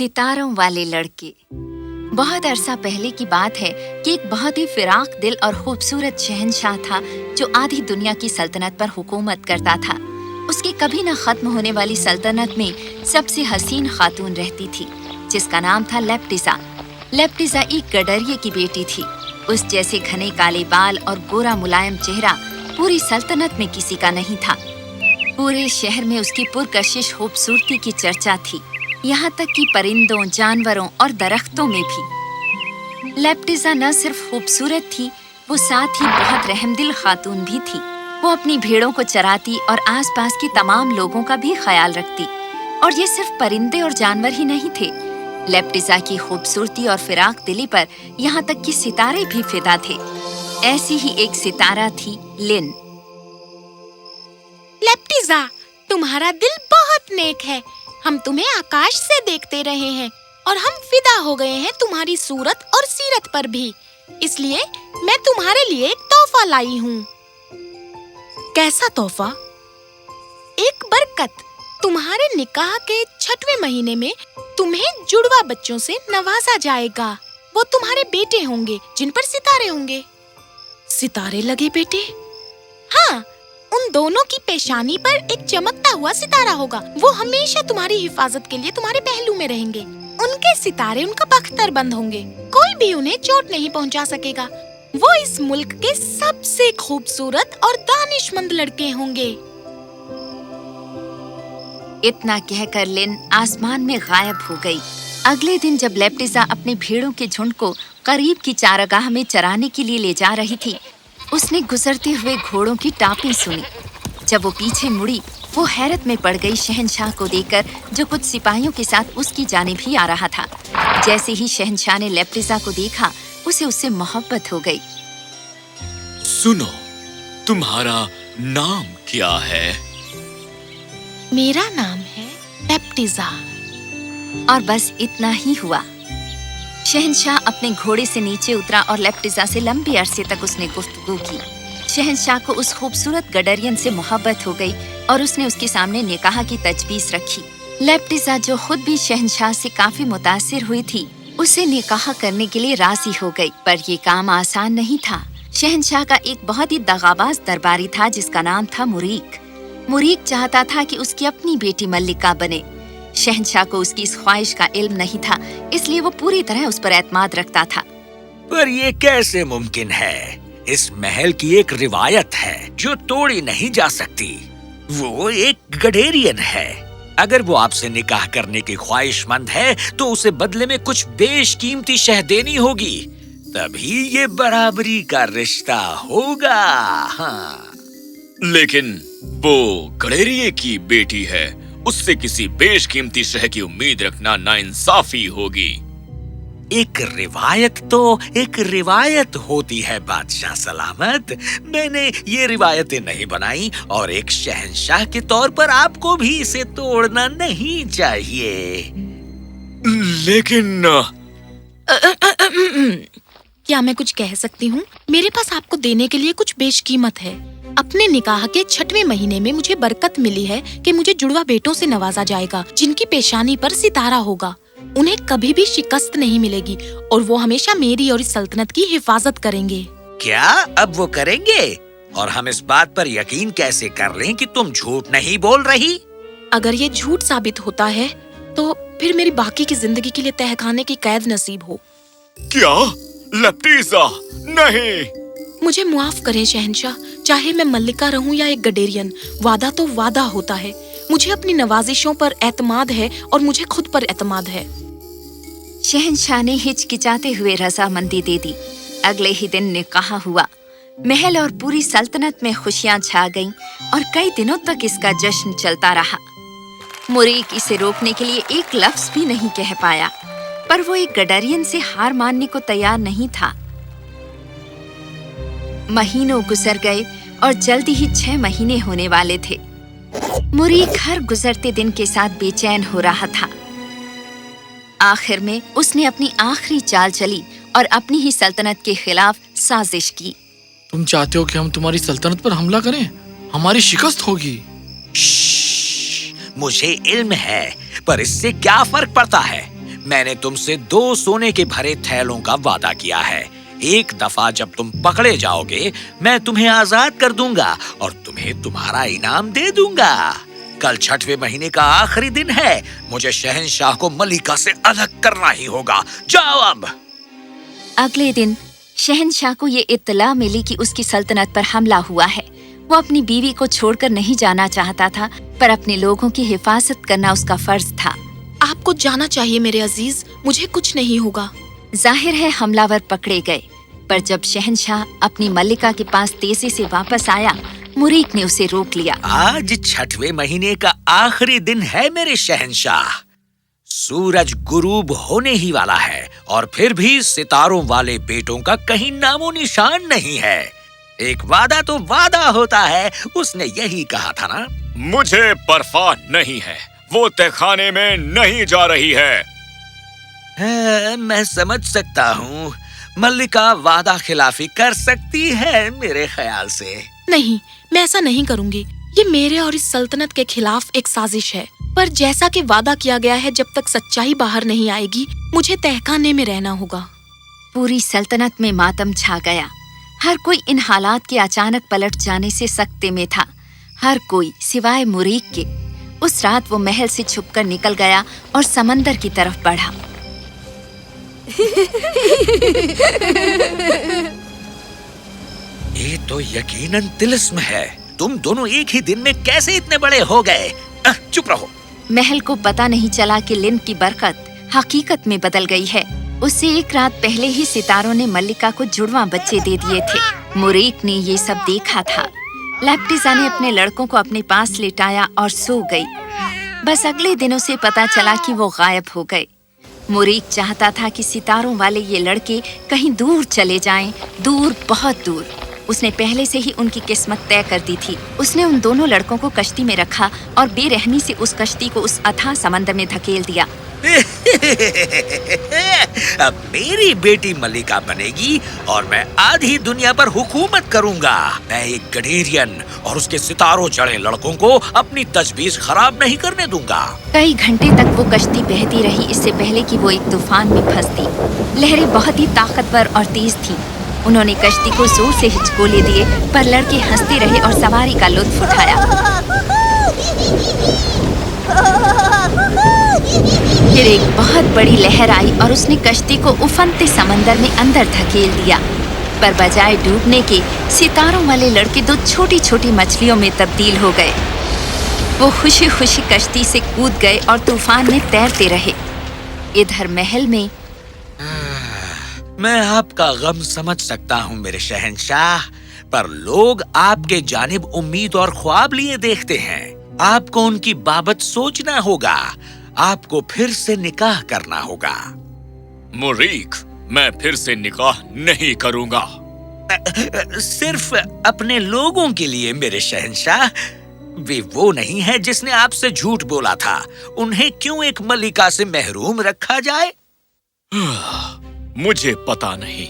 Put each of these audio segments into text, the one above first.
सितारों वाले लड़के। बहुत अरसा पहले की बात है कि एक बहुत ही फिराक दिल और खूबसूरत शहंशाह था जो आधी दुनिया की सल्तनत पर हुकूमत करता था। उसकी कभी न खत्म होने वाली सल्तनत में सबसे हसीन खातून रहती थी जिसका नाम था लेप्टिजा। लेप्टिजा एक गडरिये की बेटी थी। उस जैसे घने काले बाल और गोरा मुलायम चेहरा पूरी सल्तनत में किसी का नहीं था। पूरे शहर में उसकी पुरकशिश खूबसूरती की चर्चा थी, यहाँ तक कि परिंदों, जानवरों और दरख्तों में भी। लेप्टिजा न सिर्फ खूबसूरत थी, वो साथ ही बहुत रहमदिल खातून भी थी। वो अपनी भेड़ों को चराती और आसपास के तमाम लोगों का भी ख्याल रखती। और ये सिर्फ परिंदे और जानवर ही नहीं थे। लेप्टिजा की खूबसूरती और फिराक दिली पर यहाँ तक कि सितारे भी फिदा थे। ऐसी ही एक सितारा थी लिन। लेप्टिजा, तुम्हारा दिल बहुत नेक है। हम तुम्हें आकाश से देखते रहे हैं और हम फिदा हो गए हैं तुम्हारी सूरत और सीरत पर भी। इसलिए मैं तुम्हारे लिए एक तोहफा लाई हूँ। कैसा तोहफा? एक बरकत। तुम्हारे निकाह के 6वें महीने में तुम्हें जुड़वा बच्चों से नवाजा जाएगा। वो तुम्हारे बेटे होंगे जिन पर सितारे होंगे। सितारे लगे बेटे? हाँ, उन दोनों की पेशानी पर एक चमकता हुआ सितारा होगा। वो हमेशा तुम्हारी हिफाजत के लिए तुम्हारे पहलू में रहेंगे। उनके सितारे उनका बख्तर बंद होंगे। कोई भी उन्हें चोट नहीं पहुंचा सकेगा। वो इस मुल्क के सबसे खूबसूरत और दानिशमंद लड़के होंगे। इतना कहकर लिन आसमान में गायब हो गई। अगले दिन जब लेप्टिजा अपने भेड़ों के झुंड को करीब की चारागाह में चराने के लिए ले जा रही थी, उसने गुजरते हुए घोड़ों की टापें सुनी। जब वो पीछे मुड़ी, वो हैरत में पड़ गई शहंशाह को देखकर जो कुछ सिपाहियों के साथ उसकी जानिब ही आ रहा था। जैसे ही शहंशाह ने लेप्टिजा को देखा, उसे उससे मोहब्बत हो गई। सुनो, तुम्हारा नाम क्या है? मेरा नाम है लेप्टिजा। और बस इतना ही हुआ। शहंशाह अपने घोड़े से नीचे उतरा और लेप्टिजा से लंबे अरसे तक उसने गुफ्तगू की। शहंशाह को उस खूबसूरत गडरियन से मोहब्बत हो गई और उसने उसके सामने निकाह की तजवीज़ रखी। लेप्टिजा, जो खुद भी शहंशाह से काफी मुतासिर हुई थी, उसे निकाह करने के लिए राजी हो गई। पर ये काम आसान नहीं था। शहंशाह का एक बहुत ही दगाबाज दरबारी था जिसका नाम था मुरीक। मुरीक चाहता था कि उसकी अपनी बेटी मल्लिका बने। शहंशाह को उसकी इस ख्वाहिश का इल्म नहीं था, इसलिए वो पूरी तरह उस पर एतमाद रखता था। पर ये कैसे मुमकिन है? इस महल की एक रिवायत है जो तोड़ी नहीं जा सकती। वो एक गडेरियन है। अगर वो आपसे निकाह करने की ख्वाहिशमंद है तो उसे बदले में कुछ बेशकीमती शह देनी होगी, तभी ये बराबरी का रिश्ता होगा। हाँ। लेकिन वो गडेरिये की बेटी है, उससे किसी बेशकीमती शह की उम्मीद रखना नाइंसाफी होगी। एक रिवायत तो एक रिवायत होती है बादशाह सलामत। मैंने ये रिवायतें नहीं बनाई और एक शहंशाह के तौर पर आपको भी इसे तोड़ना नहीं चाहिए। लेकिन क्या मैं कुछ कह सकती हूँ? मेरे पास आपको देने के लिए कुछ बेशकीमत है। अपने निकाह के 6वें महीने में मुझे बरकत मिली है कि मुझे जुड़वा बेटों से नवाजा जाएगा जिनकी पेशानी पर सितारा होगा। उन्हें कभी भी शिकस्त नहीं मिलेगी और वो हमेशा मेरी और इस सल्तनत की हिफाजत करेंगे। क्या अब वो करेंगे? और हम इस बात पर यकीन कैसे कर लें कि तुम झूठ नहीं बोल रही? अगर ये झूठ साबित होता है तो फिर मेरी बाकी की जिंदगी के लिए तहखाने की कैद नसीब हो। क्या? लेप्टिजा, नहीं! मुझे मुआफ करें शहंशाह, चाहे मैं मल्लिका रहूं या एक गडेरियन, वादा तो वादा होता है। मुझे अपनी नवाजिशों पर एतमाद है और मुझे खुद पर एतमाद है। शहंशाह ने हिचकिचाते हुए रजामंदी दे दी। अगले ही दिन निकाह हुआ। महल और पूरी सल्तनत में खुशियां छा गईं और कई दिनों तक इसका जश्न चलता रहा। मुरीक इसे रोकने के लिए एक लफ्ज भी नहीं कह पाया, पर वो एक गडरियन से हार मानने को तैयार नहीं था। महीनों गुजर गए और जल्दी ही 6 महीने होने वाले थे। मुरीक हर गुजरते दिन के साथ बेचैन हो रहा था। आखिर में उसने अपनी आखिरी चाल चली और अपनी ही सल्तनत के खिलाफ साजिश की। तुम चाहते हो कि हम तुम्हारी सल्तनत पर हमला करें? हमारी शिकस्त होगी। मुझे इल्म है, पर इससे क्या फर्क पड़ता है? मैंने तुमसे 2 सोने के भरे थैलों का वादा किया है। एक दफा जब तुम पकड़े जाओगे, मैं तुम्हें आजाद कर दूंगा और तुम्हें तुम्हारा इनाम दे दूंगा। कल 6वें महीने का आखिरी दिन है। मुझे शहंशाह को मलिका से अलग करना ही होगा। जाओ अब। अगले दिन शहंशाह को ये इत्तला मिली कि उसकी सल्तनत पर हमला हुआ है। वो अपनी बीवी को छोड़कर नहीं जाना चाहता था, पर अपने लोगों की हिफाजत करना उसका फर्ज था। आपको जाना चाहिए मेरे अजीज, मुझे कुछ नहीं होगा। जाहिर है हमलावर पकड़े गए, पर जब शहंशाह अपनी मल्लिका के पास तेजी से वापस आया, मुरीक ने उसे रोक लिया। आज 6वें महीने का आखिरी दिन है मेरे शहंशाह। सूरज गुरूब होने ही वाला है और फिर भी सितारों वाले बेटों का कहीं नामो निशान नहीं है। एक वादा तो वादा होता है, उसने यही कहा था ना। मुझे परवाह नहीं है, वो तहखाने में नहीं जा रही है। मैं समझ सकता हूँ, मल्लिका वादा खिलाफी कर सकती है मेरे ख्याल से। नहीं, मैं ऐसा नहीं करूंगी। ये मेरे और इस सल्तनत के खिलाफ एक साजिश है। पर जैसा कि वादा किया गया है, जब तक सच्चाई बाहर नहीं आएगी, मुझे तहखाने में रहना होगा। पूरी सल्तनत में मातम छा गया। हर कोई इन हालात के अचानक पलट जाने से सकते में था। हर कोई सिवाय मुरीक के। उस रात वो महल से छुपकर निकल गया और समंदर की तरफ बढ़ा। ये तो यकीनन तिलिस्म है। तुम दोनों एक ही दिन में कैसे इतने बड़े हो गए? चुप रहो। महल को पता नहीं चला कि लिन की बरकत हकीकत में बदल गई है। उससे एक रात पहले ही सितारों ने मल्लिका को जुड़वां बच्चे दे दिए थे। मुरीक ने ये सब देखा था। लेप्टिजा ने अपने लड़कों को अपने पास लेटाया और सो गई। बस अगले दिन उसे पता चला कि वो गायब हो गए। मुरीक चाहता था कि सितारों वाले ये लड़के कहीं दूर चले जाएं, दूर, बहुत दूर। उसने पहले से ही उनकी किस्मत तय कर दी थी। उसने उन दोनों लड़कों को कश्ती में रखा और बेरहमी से उस कश्ती को उस अथाह समंदर में धकेल दिया। अब मेरी बेटी मल्लिका बनेगी और मैं आधी दुनिया पर हुकूमत करूंगा। मैं एक गडेरियन और उसके सितारों जड़े लड़कों को अपनी तजवीज खराब नहीं करने दूंगा। कई घंटे तक वो कश्ती बहती रही, इससे पहले कि वो एक तूफान में फंसती। लहरें बहुत ही ताकतवर और तेज थीं। उन्होंने कश्ती को जोर से हिचकोले दिए, पर लड़के हंसते रहे और सवारी का लुत्फ उठाया। फिर एक बहुत बड़ी लहर आई और उसने कश्ती को उफनते समंदर में अंदर धकेल दिया। पर बजाय डूबने के, सितारों वाले लड़के 2 छोटी छोटी मछलियों में तब्दील हो गए। वो खुशी खुशी कश्ती से कूद गए और तूफान में तैरते रहे। इधर महल में मैं आपका गम समझ सकता हूँ मेरे शहंशाह, पर लोग आपके जानिब उम्मीद और ख्वाब लिए देखते हैं। आपको उनकी बाबत सोचना होगा। आपको फिर से निकाह करना होगा। मुरीक, मैं फिर से निकाह नहीं करूंगा। सिर्फ अपने लोगों के लिए मेरे शहंशाह। वे वो नहीं है जिसने आपसे झूठ बोला था। उन्हें क्यों एक मल्लिका से महरूम रखा जाए? मुझे पता नहीं।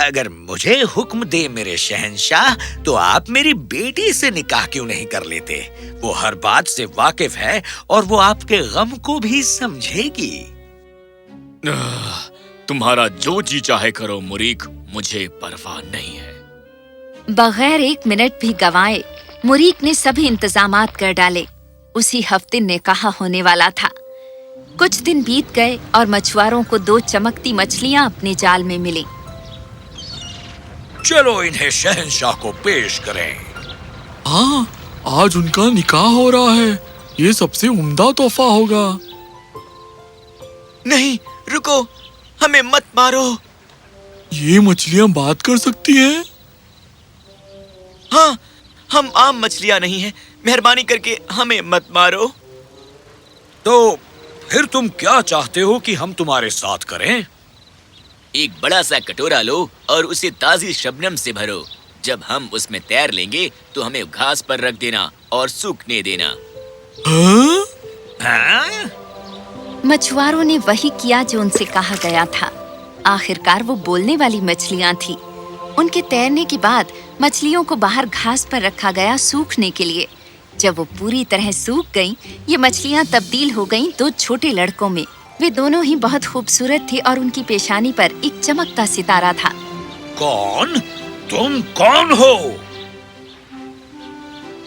अगर मुझे हुक्म दे मेरे शहंशाह, तो आप मेरी बेटी से निकाह क्यों नहीं कर लेते? वो हर बात से वाकिफ है और वो आपके गम को भी समझेगी। तुम्हारा जो जी चाहे करो मुरीक, मुझे परवाह नहीं है। बगैर 1 मिनट भी गंवाए मुरीक ने सभी इंतजामात कर डाले। उसी हफ्ते निकाह होने वाला था। कुछ दिन बीत गए और मछुआरों को 2 चमकती मछलियां अपने जाल में मिली। चलो इन्हें शहंशाह को पेश करें। हाँ, आज उनका निकाह हो रहा है। ये सबसे उम्दा तोहफा होगा। नहीं, रुको, हमें मत मारो। ये मछलियाँ बात कर सकती हैं? हाँ, हम आम मछलियाँ नहीं हैं। मेहरबानी करके हमें मत मारो। तो फिर तुम क्या चाहते हो कि हम तुम्हारे साथ करें? एक बड़ा सा कटोरा लो और उसे ताजी शबनम से भरो। जब हम उसमें तैर लेंगे तो हमें घास पर रख देना और सूखने देना। हाँ? हाँ? मछुआरों ने वही किया जो उनसे कहा गया था। आखिरकार वो बोलने वाली मछलियां थी। उनके तैरने के बाद मछलियों को बाहर घास पर रखा गया सूखने के लिए। जब वो पूरी तरह सूख गईं, ये मछलियां तब्दील हो गईं 2 छोटे लड़कों में। वे दोनों ही बहुत खूबसूरत थे और उनकी पेशानी पर एक चमकता सितारा था। कौन? तुम कौन हो?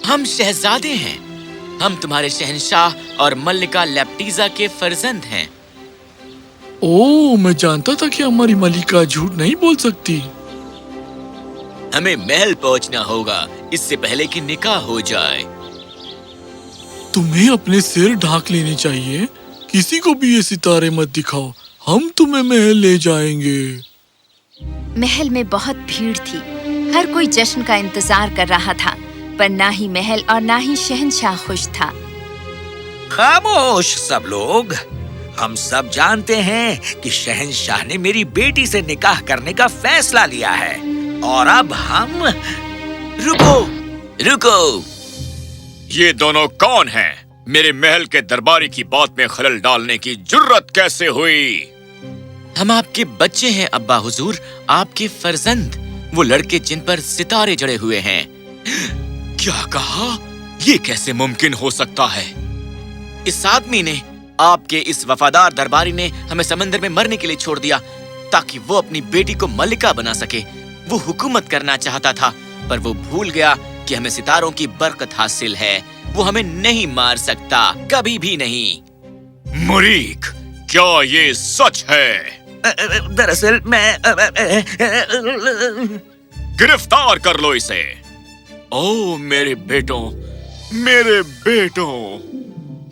हम शहजादे हैं। हम तुम्हारे शहंशाह और मल्लिका लेप्टिजा के फर्जंद हैं। ओह, मैं जानता था कि हमारी मलिका झूठ नहीं बोल सकती। हमें महल पहुंचना होगा इससे पहले कि निकाह हो जाए। तुम्हें अपने सिर ढांक लेने चाहिए। किसी को भी ये सितारे मत दिखाओ, हम तुम्हें महल ले जाएंगे। महल में बहुत भीड़ थी। हर कोई जश्न का इंतजार कर रहा था, पर ना ही महल और ना ही शहंशाह खुश था। खामोश सब लोग। हम सब जानते हैं कि शहंशाह ने मेरी बेटी से निकाह करने का फैसला लिया है और अब हम... रुको, रुको। ये दोनों कौन हैं? मेरे महल के दरबारी की बात में खलल डालने की जुर्रत कैसे हुई? हम आपके बच्चे हैं अब्बा हुजूर, आपके फर्जंद, वो लड़के जिन पर सितारे जड़े हुए हैं। क्या कहा? ये कैसे मुमकिन हो सकता है? इस आदमी ने, आपके इस वफादार दरबारी ने हमें समंदर में मरने के लिए छोड़ दिया ताकि वो अपनी बेटी को मल्लिका बना सके। वो हुकूमत करना चाहता था, पर वो भूल गया कि हमें सितारों की बरकत हासिल है। वो हमें नहीं मार सकता, कभी भी नहीं। मुरीख, क्या ये सच है? दरअसल मैं... गिरफ्तार कर लो इसे। ओ मेरे बेटों, मेरे बेटों।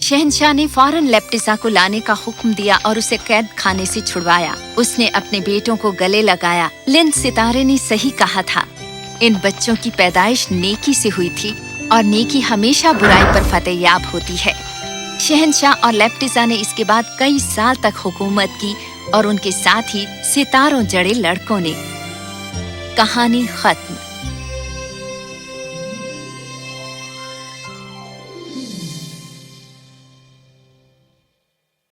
शहंशाह ने फौरन लेप्टिजा को लाने का हुक्म दिया और उसे कैद खाने से छुड़वाया। उसने अपने बेटों को गले लगाया। लिंद सितारे ने सही कहा था। इन बच्चों की पैदाइश नेकी से हुई थी और नेकी हमेशा बुराई पर फतेहयाब होती है। शहंशाह और लेप्टिजा ने इसके बाद कई साल तक हुकूमत की और उनके साथ ही सितारों जड़े लड़कों ने। कहानी खत्म।